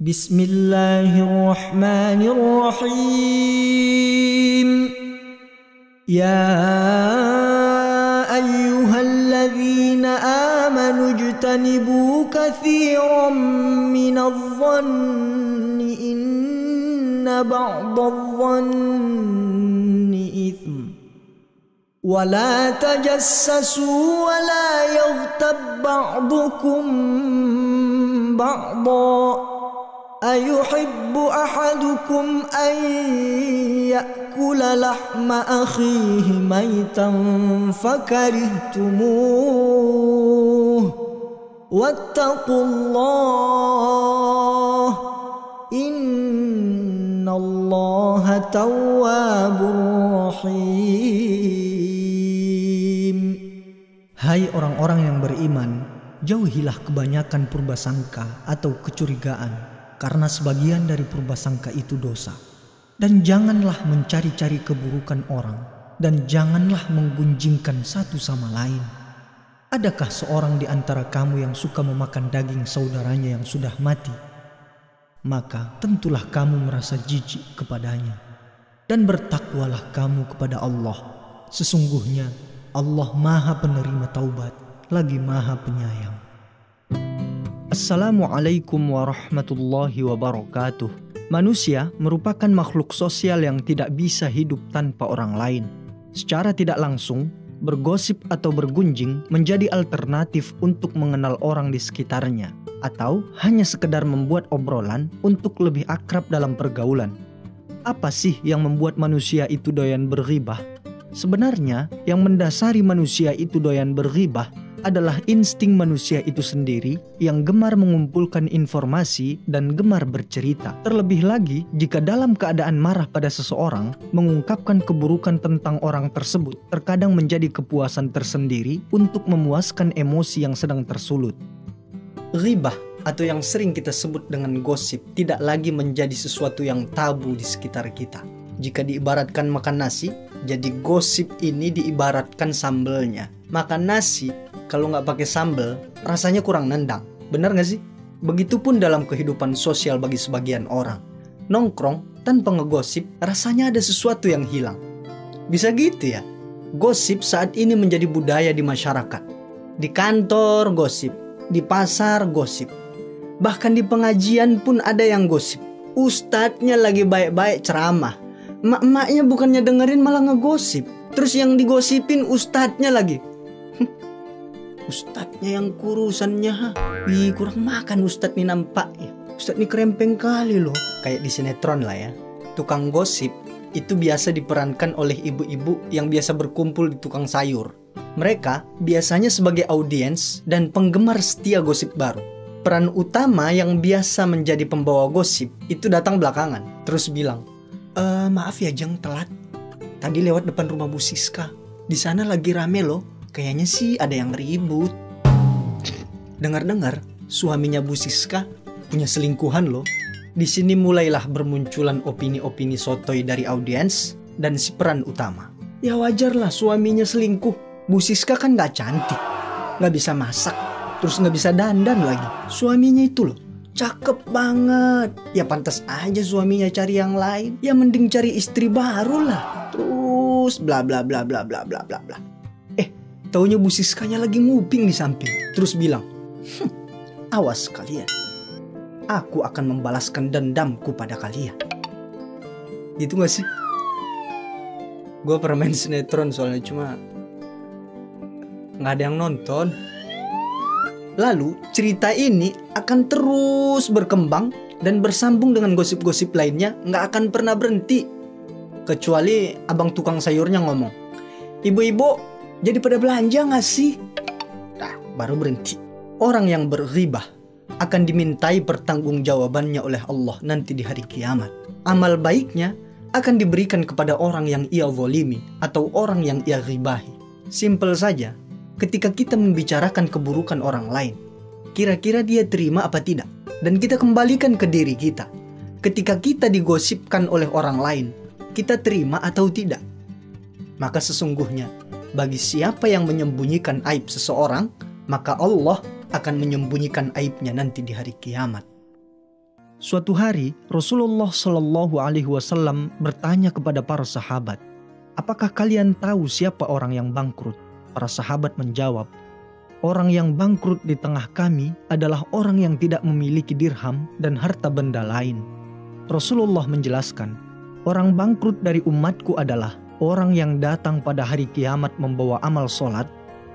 Bismillahirrahmanirrahim. Ya ayyuhalladzina amanu ijtanibu katsiran minadh-dhanni inna ba'dadh-dhanni itsm. ولا تجسسوا ولا يغتب بعضكم بعضا أيحب أحدكم أن يأكل لحم أخيه ميتا فكرهتموه واتقوا الله إن الله تواب رحيم. Hai orang-orang yang beriman, jauhilah kebanyakan purbasangka atau kecurigaan, karena sebagian dari purbasangka itu dosa. Dan janganlah mencari-cari keburukan orang, dan janganlah menggunjingkan satu sama lain. Adakah seorang di antara kamu yang suka memakan daging saudaranya yang sudah mati? Maka tentulah kamu merasa jijik kepadanya. Dan bertakwalah kamu kepada Allah. Sesungguhnya Allah Maha Penerima Taubat, lagi Maha Penyayang. Assalamualaikum warahmatullahi wabarakatuh. Manusia merupakan makhluk sosial yang tidak bisa hidup tanpa orang lain. Secara tidak langsung, bergosip atau bergunjing menjadi alternatif untuk mengenal orang di sekitarnya, atau hanya sekedar membuat obrolan untuk lebih akrab dalam pergaulan. Apa sih yang membuat manusia itu doyan berghibah? Sebenarnya yang mendasari manusia itu doyan berghibah adalah insting manusia itu sendiri yang gemar mengumpulkan informasi dan gemar bercerita. Terlebih lagi jika dalam keadaan marah pada seseorang, mengungkapkan keburukan tentang orang tersebut terkadang menjadi kepuasan tersendiri untuk memuaskan emosi yang sedang tersulut. Ghibah atau yang sering kita sebut dengan gosip tidak lagi menjadi sesuatu yang tabu di sekitar kita. Jika diibaratkan makan nasi, jadi gosip ini diibaratkan sambelnya. Makan nasi kalau nggak pakai sambel, rasanya kurang nendang. Benar nggak sih? Begitupun dalam kehidupan sosial bagi sebagian orang. Nongkrong tanpa ngegosip, rasanya ada sesuatu yang hilang. Bisa gitu ya? Gosip saat ini menjadi budaya di masyarakat. Di kantor gosip, di pasar gosip. Bahkan di pengajian pun ada yang gosip. Ustadznya lagi baik-baik ceramah. Emak-emaknya bukannya dengerin malah ngegosip. Terus yang digosipin ustadznya lagi. Ustadznya yang kurusannya. Wih, kurang makan ustadz nih nampaknya. Ustadz nih kerempeng kali loh. Kayak di sinetron lah ya. Tukang gosip itu biasa diperankan oleh ibu-ibu yang biasa berkumpul di tukang sayur. Mereka biasanya sebagai audiens dan penggemar setia gosip baru. Peran utama yang biasa menjadi pembawa gosip itu datang belakangan. Terus bilang, maaf ya Jeng, telat. Tadi lewat depan rumah Bu Siska. Di sana lagi rame loh. Kayaknya sih ada yang ribut. Dengar-dengar suaminya Bu Siska punya selingkuhan loh. Di sini mulailah bermunculan opini-opini sotoy dari audiens dan si peran utama. Ya wajarlah suaminya selingkuh. Bu Siska kan gak cantik, gak bisa masak, terus gak bisa dandan lagi. Suaminya itu loh cakep banget. Ya pantas aja suaminya cari yang lain. Ya mending cari istri baru lah. Terus bla bla bla bla bla bla bla bla. Taunya Bu Siskanya lagi nguping di samping. Terus bilang, awas kalian. Aku akan membalaskan dendamku pada kalian. Gitu gak sih? Gue pernah main sinetron soalnya, cuma gak ada yang nonton. Lalu cerita ini akan terus berkembang dan bersambung dengan gosip-gosip lainnya, gak akan pernah berhenti. Kecuali abang tukang sayurnya ngomong, ibu-ibu jadi pada belanja gak sih? Nah, baru berhenti. Orang yang berghibah akan dimintai pertanggungjawabannya oleh Allah nanti di hari kiamat. Amal baiknya akan diberikan kepada orang yang ia zalimi atau orang yang ia ghibahi. Simpel saja, ketika kita membicarakan keburukan orang lain, kira-kira dia terima apa tidak? Dan kita kembalikan ke diri kita. Ketika kita digosipkan oleh orang lain, kita terima atau tidak? Maka sesungguhnya, bagi siapa yang menyembunyikan aib seseorang, maka Allah akan menyembunyikan aibnya nanti di hari kiamat. Suatu hari Rasulullah Shallallahu Alaihi Wasallam bertanya kepada para sahabat, apakah kalian tahu siapa orang yang bangkrut? Para sahabat menjawab, orang yang bangkrut di tengah kami adalah orang yang tidak memiliki dirham dan harta benda lain. Rasulullah menjelaskan, orang bangkrut dari umatku adalah orang yang datang pada hari kiamat membawa amal sholat,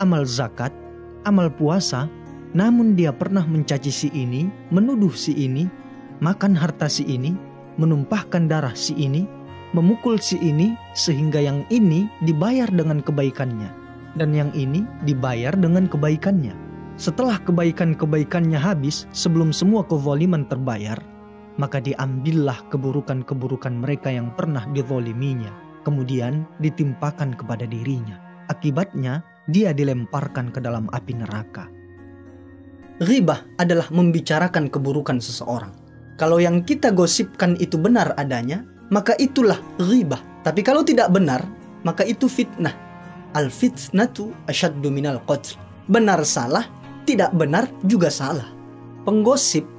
amal zakat, amal puasa, namun dia pernah mencaci si ini, menuduh si ini, makan harta si ini, menumpahkan darah si ini, memukul si ini, sehingga yang ini dibayar dengan kebaikannya, dan yang ini dibayar dengan kebaikannya. Setelah kebaikan-kebaikannya habis, sebelum semua kezaliman terbayar, maka diambillah keburukan-keburukan mereka yang pernah dizaliminya, kemudian ditimpakan kepada dirinya. Akibatnya, dia dilemparkan ke dalam api neraka. Ghibah adalah membicarakan keburukan seseorang. Kalau yang kita gosipkan itu benar adanya, maka itulah ghibah. Tapi kalau tidak benar, maka itu fitnah. Al-fitnatu asyaddu minal qatl. Benar salah, tidak benar juga salah. Penggosip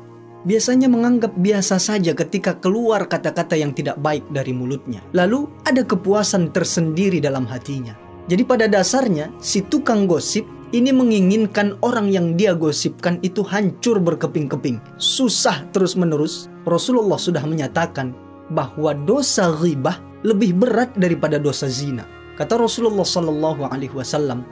biasanya menganggap biasa saja ketika keluar kata-kata yang tidak baik dari mulutnya. Lalu ada kepuasan tersendiri dalam hatinya. Jadi pada dasarnya si tukang gosip ini menginginkan orang yang dia gosipkan itu hancur berkeping-keping, susah terus-menerus. Rasulullah sudah menyatakan bahwa dosa ghibah lebih berat daripada dosa zina. Kata Rasulullah sallallahu alaihi wasallam,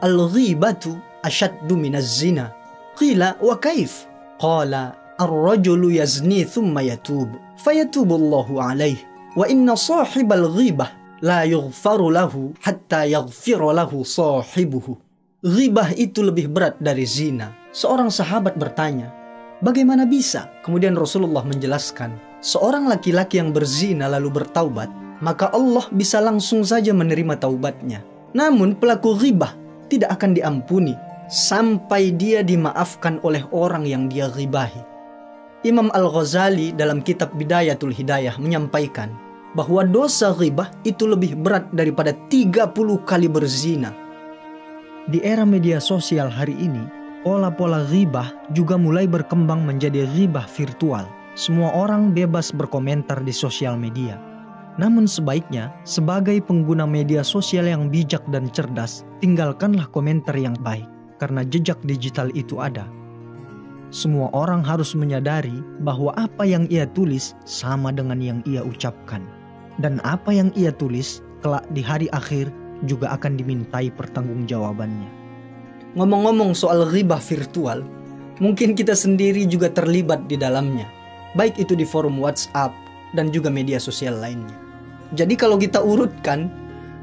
"Al-ghibatu asyaddu minaz zina." Qila wa kaif? Qala ar-rajulu yazni thumma yatub, fayatubu Allahu alaihi, wa inna sahibal ghibah la yughfaru lahu hatta yaghfira lahu sahibuhu. Ghibah itu lebih berat dari zina. Seorang sahabat bertanya, bagaimana bisa? Kemudian Rasulullah menjelaskan, seorang laki-laki yang berzina lalu bertaubat, maka Allah bisa langsung saja menerima taubatnya. Namun pelaku ghibah tidak akan diampuni sampai dia dimaafkan oleh orang yang dia ghibahi. Imam Al-Ghazali dalam kitab Bidayatul Hidayah menyampaikan bahwa dosa ghibah itu lebih berat daripada 30 kali berzina. Di era media sosial hari ini, pola-pola ghibah juga mulai berkembang menjadi ghibah virtual. Semua orang bebas berkomentar di sosial media. Namun sebaiknya, sebagai pengguna media sosial yang bijak dan cerdas, tinggalkanlah komentar yang baik, karena jejak digital itu ada. Semua orang harus menyadari bahwa apa yang ia tulis sama dengan yang ia ucapkan. Dan apa yang ia tulis, kelak di hari akhir, juga akan dimintai pertanggungjawabannya. Ngomong-ngomong soal ghibah virtual, mungkin kita sendiri juga terlibat di dalamnya, baik itu di forum WhatsApp dan juga media sosial lainnya. Jadi kalau kita urutkan,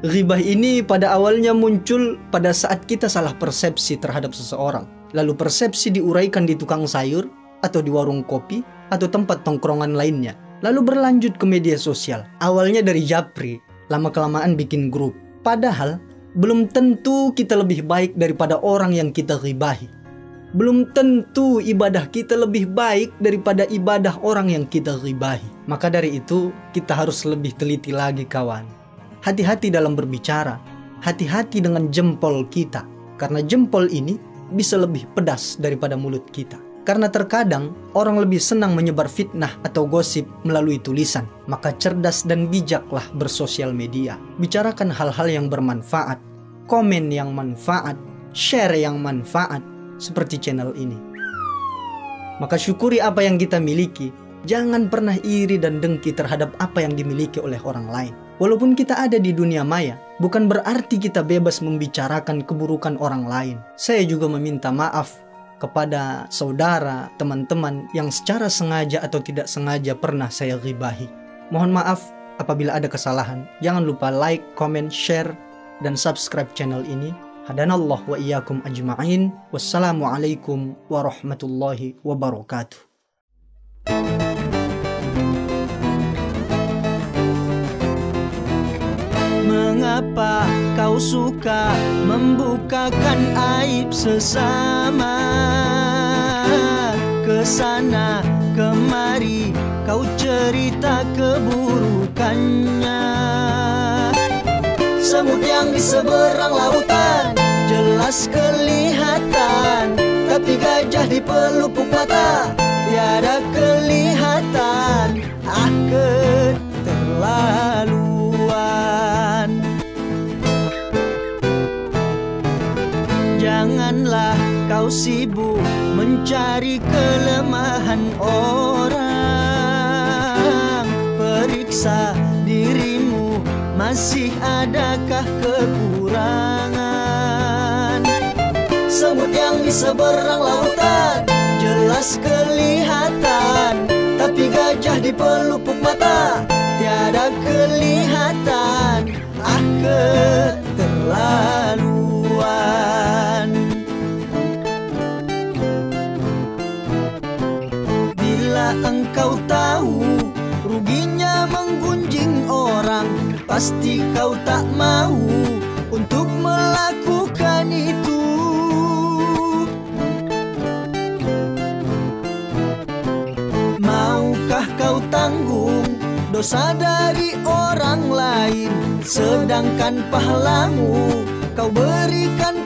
ghibah ini pada awalnya muncul pada saat kita salah persepsi terhadap seseorang. Lalu persepsi diuraikan di tukang sayur, atau di warung kopi, atau tempat tongkrongan lainnya. Lalu berlanjut ke media sosial. Awalnya dari japri, lama-kelamaan bikin grup. Padahal, belum tentu kita lebih baik daripada orang yang kita ghibahi. Belum tentu ibadah kita lebih baik daripada ibadah orang yang kita ghibahi. Maka dari itu, kita harus lebih teliti lagi kawan. Hati-hati dalam berbicara. Hati-hati dengan jempol kita. Karena jempol ini bisa lebih pedas daripada mulut kita. Karena terkadang orang lebih senang menyebar fitnah atau gosip melalui tulisan. Maka cerdas dan bijaklah bersosial media. Bicarakan hal-hal yang bermanfaat, komen yang manfaat, share yang manfaat, seperti channel ini. Maka syukuri apa yang kita miliki. Jangan pernah iri dan dengki terhadap apa yang dimiliki oleh orang lain. Walaupun kita ada di dunia maya, bukan berarti kita bebas membicarakan keburukan orang lain. Saya juga meminta maaf kepada saudara, teman-teman yang secara sengaja atau tidak sengaja pernah saya ghibahi. Mohon maaf apabila ada kesalahan. Jangan lupa like, comment, share, dan subscribe channel ini. Hadanallah wa iyyakum ajma'in. Wassalamualaikum warahmatullahi wabarakatuh. Mengapa kau suka membukakan aib sesama? Kesana kemari kau cerita keburukannya. Semut yang di seberang lautan jelas kelihatan, tapi gajah di pelupuk mata tiada kelihatan. Ah, keterlaluan. Janganlah kau sibuk mencari kelemahan orang. Periksa dirimu, masih adakah kekurangan? Semut yang di seberang lautan jelas kelihatan, tapi gajah di pelupuk mata tiada kelihatan. Ah, keterlaluan. Bila engkau tahu ruginya menggunjing orang, pasti kau tak mau untuk melakukan itu. Maukah kau tanggung dosa dari orang lain, sedangkan pahalamu kau berikan